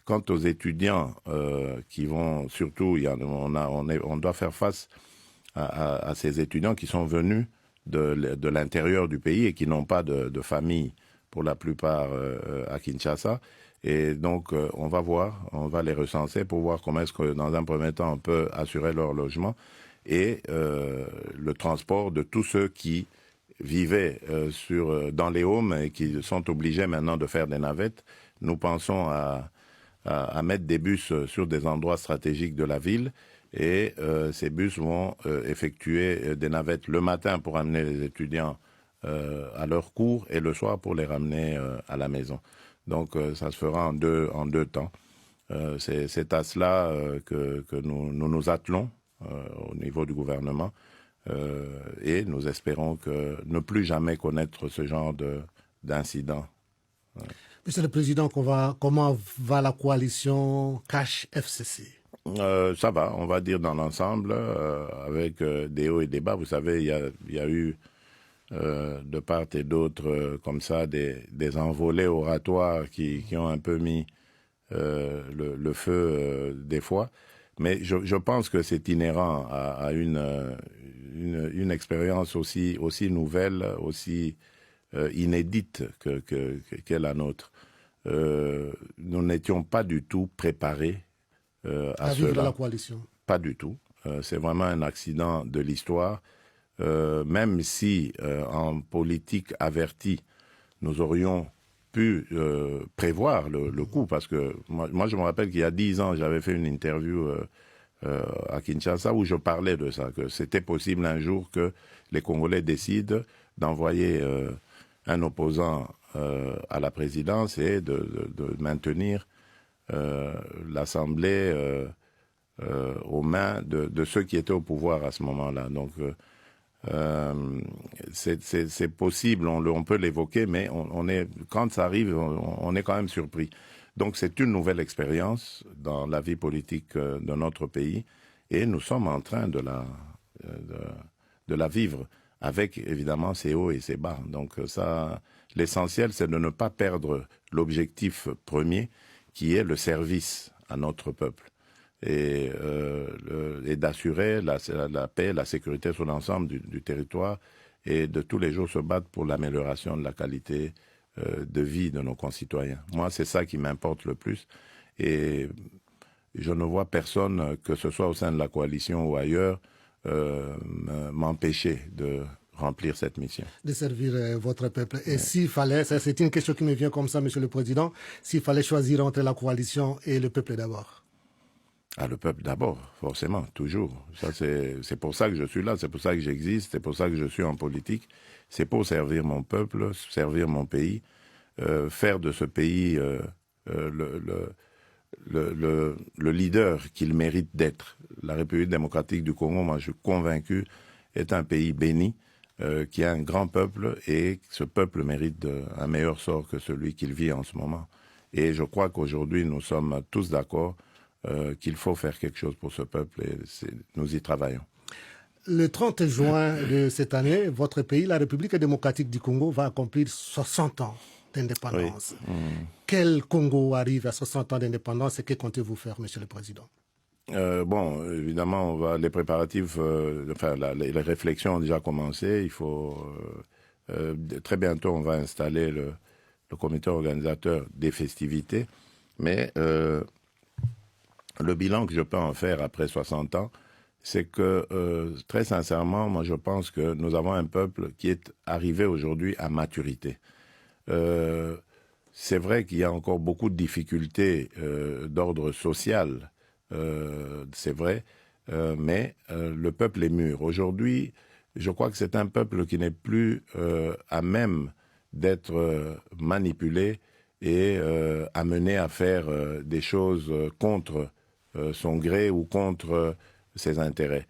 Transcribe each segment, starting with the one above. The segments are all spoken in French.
Quant aux étudiants qui vont, surtout, on doit faire face à ces étudiants qui sont venus de l'intérieur du pays et qui n'ont pas de famille pour la plupart à Kinshasa. Et donc, on va les recenser pour voir comment est-ce que, dans un premier temps, on peut assurer leur logement et le transport de tous ceux qui vivaient dans les homes et qui sont obligés maintenant de faire des navettes. Nous pensons à mettre des bus sur des endroits stratégiques de la ville et ces bus vont effectuer des navettes le matin pour amener les étudiants à leur cours et le soir pour les ramener à la maison. Donc ça se fera en deux temps. C'est à cela que nous attelons au niveau du gouvernement et nous espérons ne plus jamais connaître ce genre d'incident. Monsieur le Président, comment va la coalition Cash-FCC? Ça va, on va dire dans l'ensemble, avec des hauts et des bas. Vous savez, il y a eu de part et d'autre, comme ça, des envolées oratoires qui ont un peu mis le feu des fois. Mais je pense que c'est inhérent à une expérience aussi nouvelle, aussi inédite qu'est la nôtre. Nous n'étions pas du tout préparés à vivre cela. la coalition. Pas du tout. C'est vraiment un accident de l'histoire. Même si en politique avertie, nous aurions pu prévoir le coup, parce que moi je me rappelle qu'il y a 10 ans, j'avais fait une interview à Kinshasa où je parlais de ça, que c'était possible un jour que les Congolais décident d'envoyer un opposant à la présidence et de maintenir l'Assemblée aux mains de ceux qui étaient au pouvoir à ce moment-là. Donc c'est possible, on peut l'évoquer, mais quand ça arrive, on est quand même surpris. Donc c'est une nouvelle expérience dans la vie politique de notre pays et nous sommes en train de la vivre avec évidemment ses hauts et ses bas. Donc l'essentiel c'est de ne pas perdre l'objectif premier qui est le service à notre peuple et d'assurer la paix, la sécurité sur l'ensemble du territoire et de tous les jours se battre pour l'amélioration de la qualité de vie de nos concitoyens. Moi, c'est ça qui m'importe le plus et je ne vois personne, que ce soit au sein de la coalition ou ailleurs, m'empêcher de remplir cette mission. De servir votre peuple. Et s'il fallait, c'est une question qui me vient comme ça, Monsieur le Président, s'il fallait choisir entre la coalition et le peuple d'abord? Ah, le peuple d'abord, forcément, toujours. Ça, c'est pour ça que je suis là, c'est pour ça que j'existe, c'est pour ça que je suis en politique. C'est pour servir mon peuple, servir mon pays, faire de ce pays le leader qu'il mérite d'être. La République démocratique du Congo, moi je suis convaincu, est un pays béni, qui a un grand peuple et ce peuple mérite un meilleur sort que celui qu'il vit en ce moment. Et je crois qu'aujourd'hui nous sommes tous d'accord qu'il faut faire quelque chose pour ce peuple et nous y travaillons. Le 30 juin de cette année, votre pays, la République démocratique du Congo, va accomplir 60 ans d'indépendance. Oui. Quel Congo arrive à 60 ans d'indépendance et que comptez-vous faire, Monsieur le Président? Bon, évidemment, les préparatifs, les réflexions ont déjà commencé. Il faut très bientôt, on va installer le comité organisateur des festivités. Mais le bilan que je peux en faire après 60 ans, c'est que très sincèrement, moi je pense que nous avons un peuple qui est arrivé aujourd'hui à maturité. C'est vrai qu'il y a encore beaucoup de difficultés d'ordre social. C'est vrai, mais le peuple est mûr. Aujourd'hui, je crois que c'est un peuple qui n'est plus à même d'être manipulé et amené à faire des choses contre son gré ou contre ses intérêts.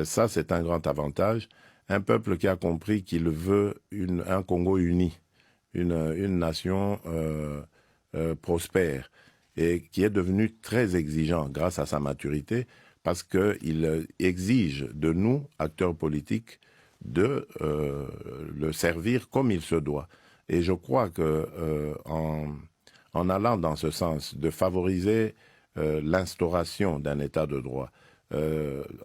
Ça, c'est un grand avantage. Un peuple qui a compris qu'il veut un Congo uni, une nation prospère, et qui est devenu très exigeant grâce à sa maturité, parce qu'il exige de nous, acteurs politiques, de le servir comme il se doit. Et je crois que en allant dans ce sens, de favoriser l'instauration d'un état de droit,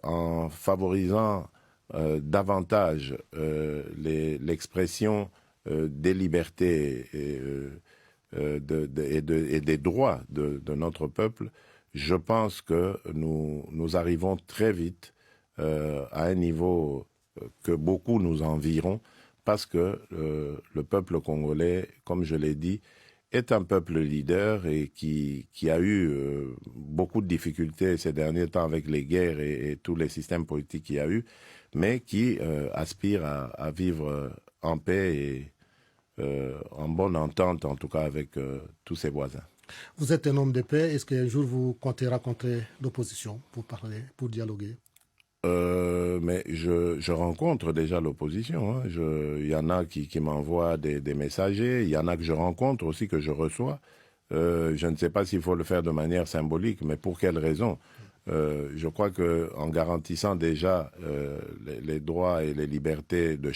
en favorisant davantage l'expression des libertés et des droits de notre peuple, je pense que nous arrivons très vite à un niveau que beaucoup nous envieront, parce que le peuple congolais, comme je l'ai dit, est un peuple leader et qui a eu beaucoup de difficultés ces derniers temps avec les guerres et tous les systèmes politiques qu'il y a eu, mais qui aspire à vivre en paix et en bonne entente, en tout cas avec tous ses voisins. Vous êtes un homme de paix. Est-ce qu'un jour vous comptez rencontrer l'opposition pour parler, pour dialoguer? Mais je rencontre déjà l'opposition. Hein. Il y en a qui m'envoient des messagers, il y en a que je rencontre aussi, que je reçois. Je ne sais pas s'il faut le faire de manière symbolique, mais pour quelle raison? Je crois qu'en garantissant déjà les droits et les libertés de chacun,